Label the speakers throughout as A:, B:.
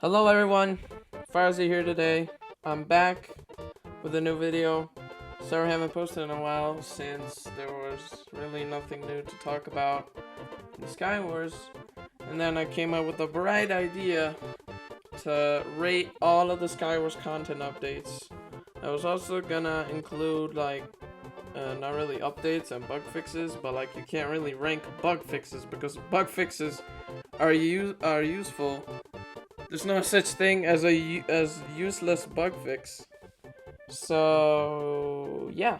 A: Hello everyone, Farzi here today. I'm back with a new video. Sorry I haven't posted in a while since there was really nothing new to talk about in Skywars. And then I came up with a bright idea to rate all of the Skywars content updates. I was also gonna include not really updates and bug fixes, but you can't really rank bug fixes because bug fixes are useful. There's no such thing as as useless bug fix. So yeah,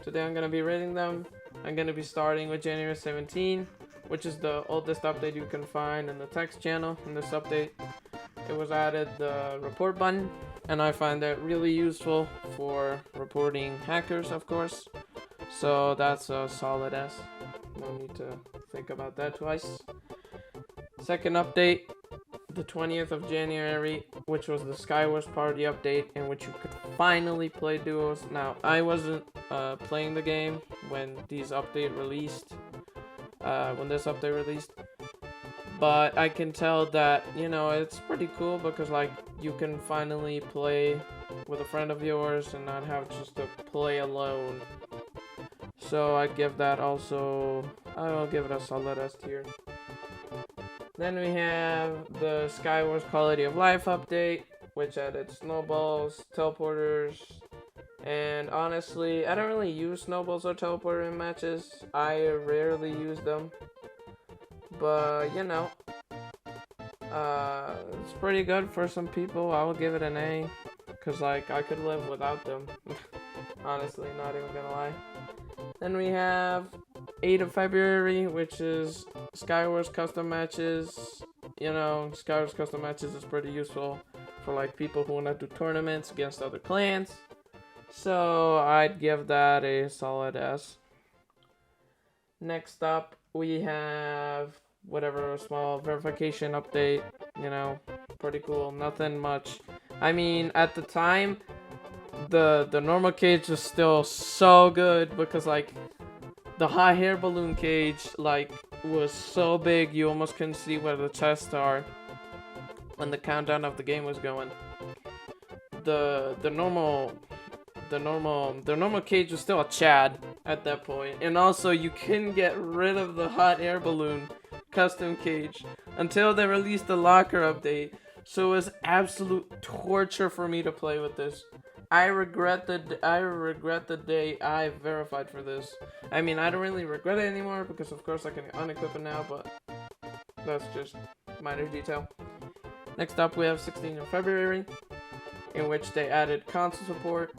A: today I'm gonna be rating them. I'm gonna be starting with January 17, which is the oldest update you can find in the text channel. In this update, it was added the report button, and I find that really useful for reporting hackers, of course. So that's a solid S. No need to think about that twice. Second update, the 20th of January, which was the Skywars party update, in which you could finally play duos. Now, I wasn't playing the game when this update released, but I can tell that, it's pretty cool because, you can finally play with a friend of yours and not have just to play alone. So I'll give it a solid S tier. Then we have the Skywars Quality of Life update, which added snowballs, teleporters, and honestly, I don't really use snowballs or teleporter in matches. I rarely use them, but it's pretty good for some people. I will give it an A, because I could live without them. Honestly, not even gonna lie. Then we have 8th of February, which is Skywars custom matches. Skywars custom matches is pretty useful for people who want to do tournaments against other clans. So I'd give that a solid S. Next up, we have whatever small verification update. Pretty cool. Nothing much. I mean, at the time, the normal cage was still so good because the hot air balloon cage was so big you almost couldn't see where the chests are when the countdown of the game was going. The normal cage was still a Chad at that point, and also you couldn't get rid of the hot air balloon custom cage until they released the locker update. So it was absolute torture for me to play with this. I regret the day I verified for this. I mean, I don't really regret it anymore because of course I can unequip it now, but that's just minor detail. Next up, we have 16th of February, in which they added console support.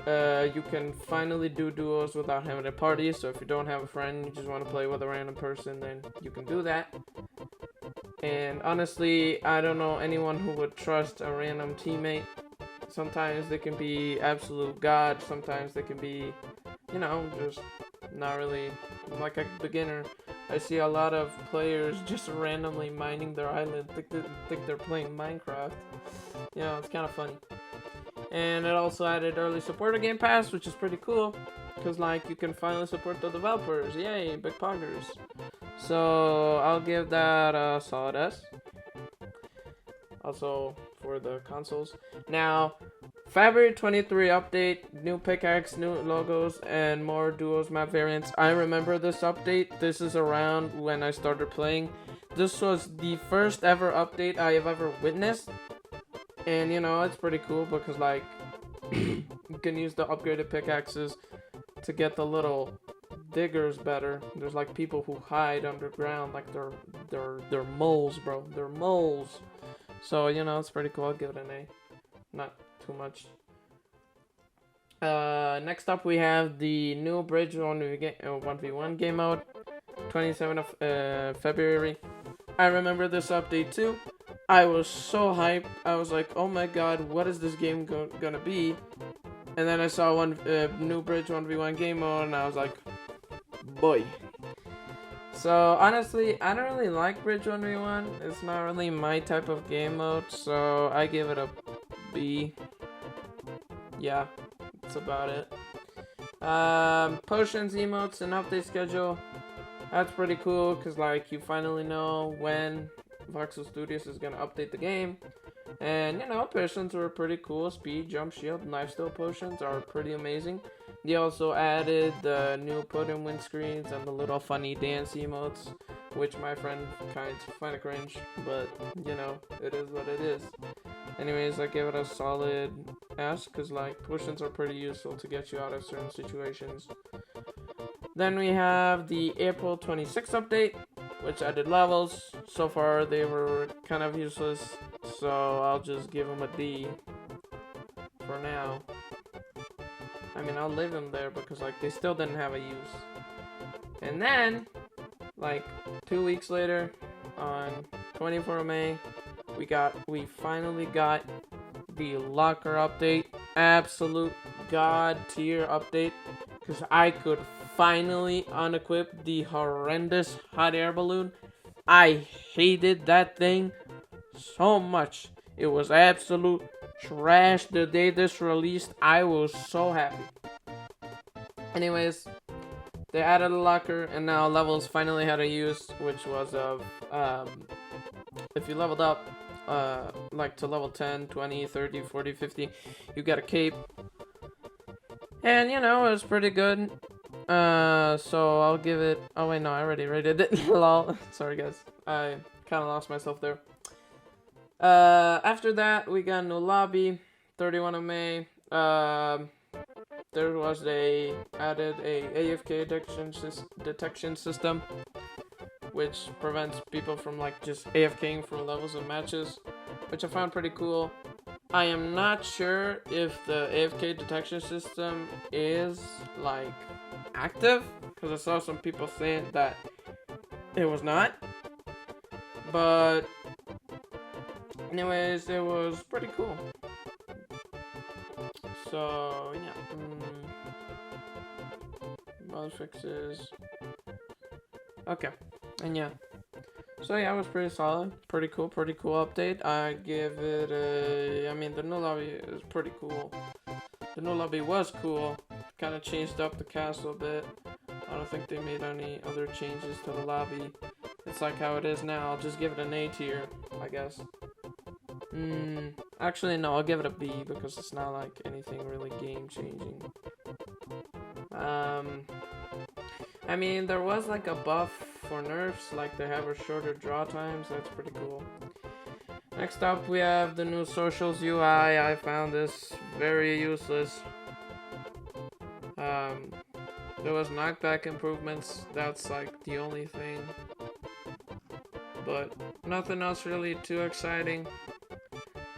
A: You can finally do duos without having a party, so if you don't have a friend, you just want to play with a random person, then you can do that. And honestly, I don't know anyone who would trust a random teammate. Sometimes they can be absolute god, sometimes they can be, just not really like a beginner. I see a lot of players just randomly mining their island, think they're playing Minecraft. It's kind of funny. And it also added early supporter game pass, which is pretty cool, because you can finally support the developers. Yay, big poggers. So I'll give that a solid S. Also for the consoles. Now, February 23 update, new pickaxe, new logos, and more duos map variants. I remember this update. This is around when I started playing. This was the first ever update I have ever witnessed. And it's pretty cool because you can use the upgraded pickaxes to get the little diggers better. There's people who hide underground, they're moles, bro. They're moles. So, it's pretty cool. I'll give it an A. Not too much. Next up, we have the new Bridge 1v1 game mode. 27th of February. I remember this update too. I was so hyped. I was like, oh my god, what is this game gonna be? And then I saw one new Bridge 1v1 game mode, and I was like, boy. So, honestly, I don't really like Bridge 1v1. It's not really my type of game mode, so I give it a B. Yeah, that's about it. Potions, emotes, and update schedule. That's pretty cool, because, you finally know when Voxel Studios is going to update the game. And you know, potions were pretty cool. Speed, jump, shield, lifesteal potions are pretty amazing. They also added the new podium windscreens and the little funny dance emotes, which my friend find a cringe, but you know, it is what it is. Anyways, I give it a solid S, because like potions are pretty useful to get you out of certain situations. Then we have the April 26th update, which added levels. So far they were kind of useless, so I'll just give them a D for now. I mean, I'll leave them there because like they still didn't have a use. And then, like 2 weeks later, on 24th of May, we finally got the locker update. Absolute god tier update, because I could finally unequip the horrendous hot air balloon. I hated that thing so much. It was absolute trash the day this released. I was so happy. Anyways, they added a locker, and now levels finally had a use, which was of if you leveled up like to level 10, 20, 30, 40, 50, you get a cape. And you know, it was pretty good. So I'll give it, oh wait, no, I already rated it. Lol. Sorry guys, I kind of lost myself there. After that, we got a new lobby, 31 of May. There was added a AFK detection system, which prevents people from like just AFKing for levels and matches, which I found pretty cool. I am not sure if the AFK detection system is like active, because I saw some people saying that it was not. But anyways, it was pretty cool. So yeah, bug fixes. Okay, and yeah. So yeah, it was pretty solid, pretty cool update. I give it a, I mean, the new lobby is pretty cool. The new lobby was cool, kind of changed up the castle a bit. I don't think they made any other changes to the lobby. It's like how it is now. I'll just give it an A tier, I guess. Actually no, I'll give it a B, because it's not like anything really game changing. I mean, there was like a buff for nerfs, like they have a shorter draw times. That's pretty cool. Next up, we have the new socials UI. I found this very useless. There was knockback improvements. That's like the only thing, but nothing else really too exciting.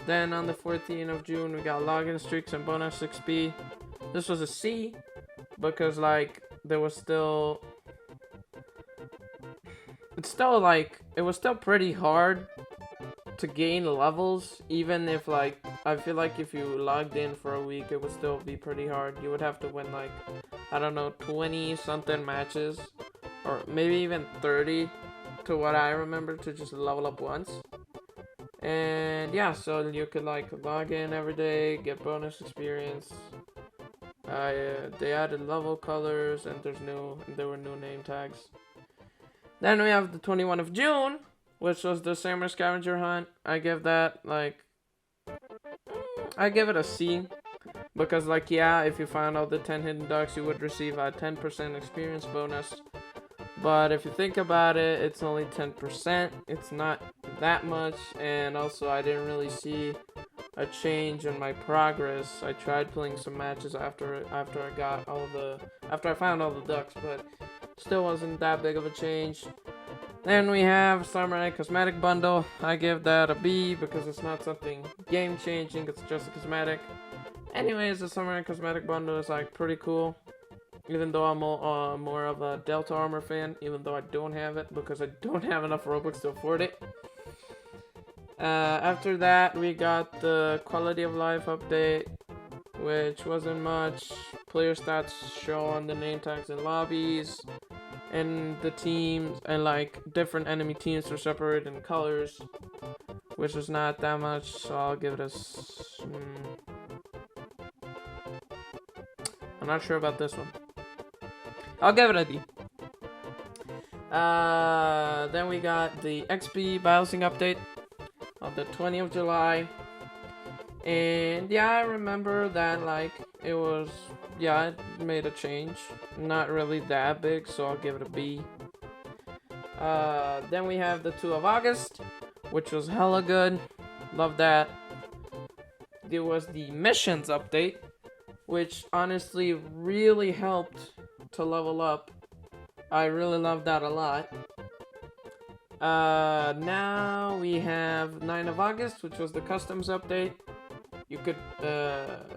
A: Then on the 14th of June, we got login streaks and bonus XP. This was a C, because like there was still, it was still pretty hard to gain levels, even if like, I feel like if you logged in for a week, it would still be pretty hard. You would have to win like, I don't know, 20 something matches, or maybe even 30 to what I remember, to just level up once. And yeah, so you could like log in every day, get bonus experience. They added level colors, and there were new name tags. Then we have the 21st of June, which was the summer scavenger hunt. I give that like, I give it a C, because like, yeah, if you found all the 10 hidden ducks, you would receive a 10% experience bonus. But if you think about it, it's only 10%. It's not that much, and also I didn't really see a change in my progress. I tried playing some matches after I found all the ducks, but still wasn't that big of a change. Then we have Samurai Cosmetic Bundle. I give that a B, because it's not something game changing, it's just a cosmetic. Anyways, the Samurai Cosmetic Bundle is like pretty cool, even though I'm more of a Delta Armor fan, even though I don't have it, because I don't have enough Robux to afford it. After that, we got the quality of life update, which wasn't much. Player stats show on the name tags and lobbies, and the teams, and like different enemy teams are separated in colors, which is not that much, so I'll give it a I'm not sure about this one. I'll give it a D. Then we got the XP balancing update. on the 20th of July. And yeah, I remember that like it was, yeah, it made a change. Not really that big, so I'll give it a B. Then we have the 2 of August, which was hella good. Love that. There was the missions update, which honestly really helped to level up. I really love that a lot. Now we have 9 of August, which was the customs update. You could,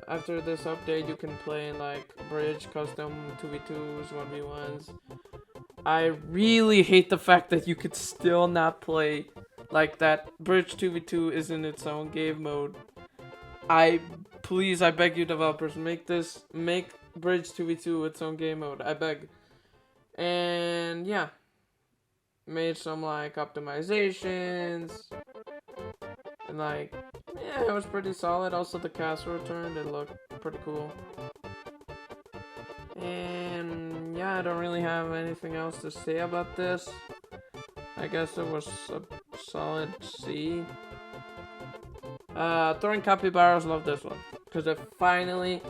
A: after this update, you can play like bridge, custom, 2v2s, 1v1s. I really hate the fact that you could still not play like that. Bridge 2v2 is in its own game mode. Please, I beg you developers, make Bridge 2v2 its own game mode. I beg. And yeah, made some like optimizations. And like, yeah, it was pretty solid. Also, the castle returned. It looked pretty cool. And yeah, I don't really have anything else to say about this. I guess it was a solid C. Throwing capybaras, love this one. Because it finally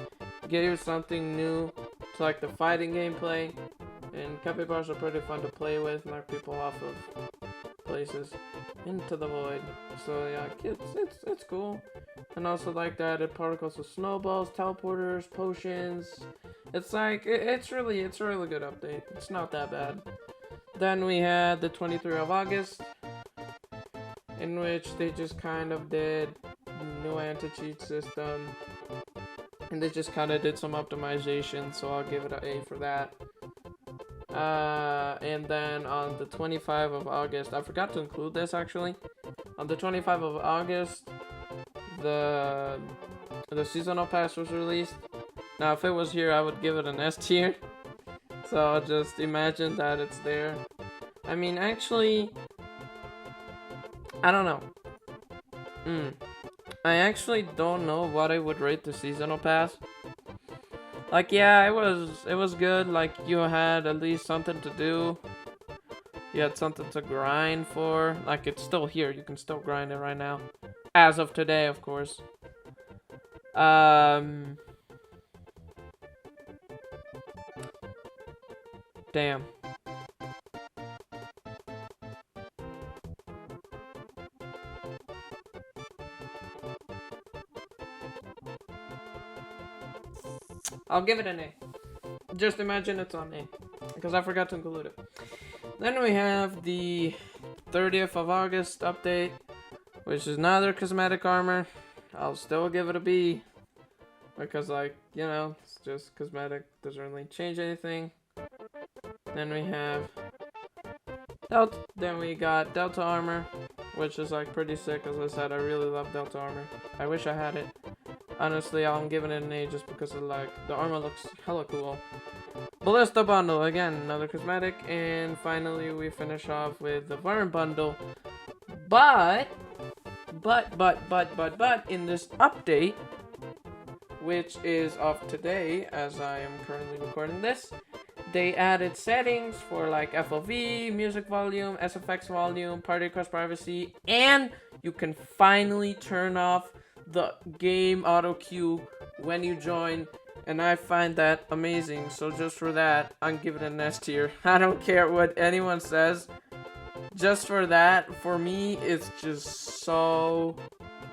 A: gave something new to like the fighting gameplay. And capybaras are pretty fun to play with, knock people off of places into the void. So yeah, it's cool. And also like that, it particles with snowballs, teleporters, potions. It's like it's a really good update. It's not that bad. Then we had the 23rd of August, in which they just kind of did new anti-cheat system, and they just kind of did some optimization. So I'll give it an A for that. And then on the 25th of August, I forgot to include this actually. On the 25th of August, the seasonal pass was released. Now, if it was here, I would give it an S tier. So just imagine that it's there. I mean, actually, I don't know. I actually don't know what I would rate the seasonal pass. Like, yeah, it was good. Like, you had at least something to do. You had something to grind for. Like, it's still here. You can still grind it right now. As of today, of course. Damn. I'll give it an A. Just imagine it's on A. Because I forgot to include it. Then we have the 30th of August update, which is another cosmetic armor. I'll still give it a B. Because, like, you know, it's just cosmetic. Doesn't really change anything. Then we have Delta. Then we got Delta armor, which is like pretty sick. As I said, I really love Delta armor. I wish I had it. Honestly, I'm giving it an A just because of like the armor looks hella cool. Ballista bundle, again, another cosmetic, and finally we finish off with the Vern bundle. But in this update, which is of today, as I am currently recording this, they added settings for like FOV, music volume, SFX volume, party request privacy, and you can finally turn off the game auto queue when you join, and I find that amazing. So just for that, I'm giving it an S tier. I don't care what anyone says. Just for that, for me, it's just so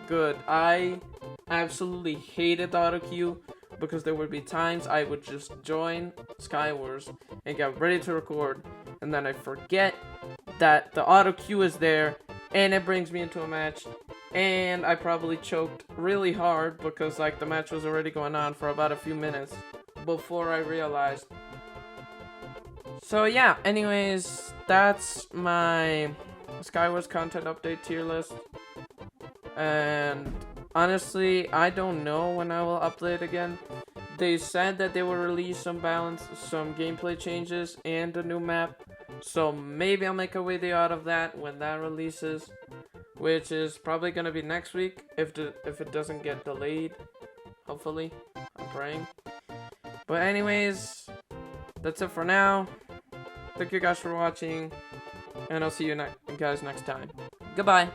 A: good. I absolutely hated the auto queue because there would be times I would just join Skywars and get ready to record, and then I forget that the auto queue is there, and it brings me into a match, and I probably choked really hard because like the match was already going on for about a few minutes before I realized. So yeah, anyways, that's my Skywars content update tier list. And honestly, I don't know when I will upload it again. They said that they will release some gameplay changes and a new map. So maybe I'll make a video out of that when that releases, which is probably gonna be next week if it doesn't get delayed. Hopefully, I'm praying. But anyways, that's it for now. Thank you guys for watching, and I'll see you guys next time. Goodbye.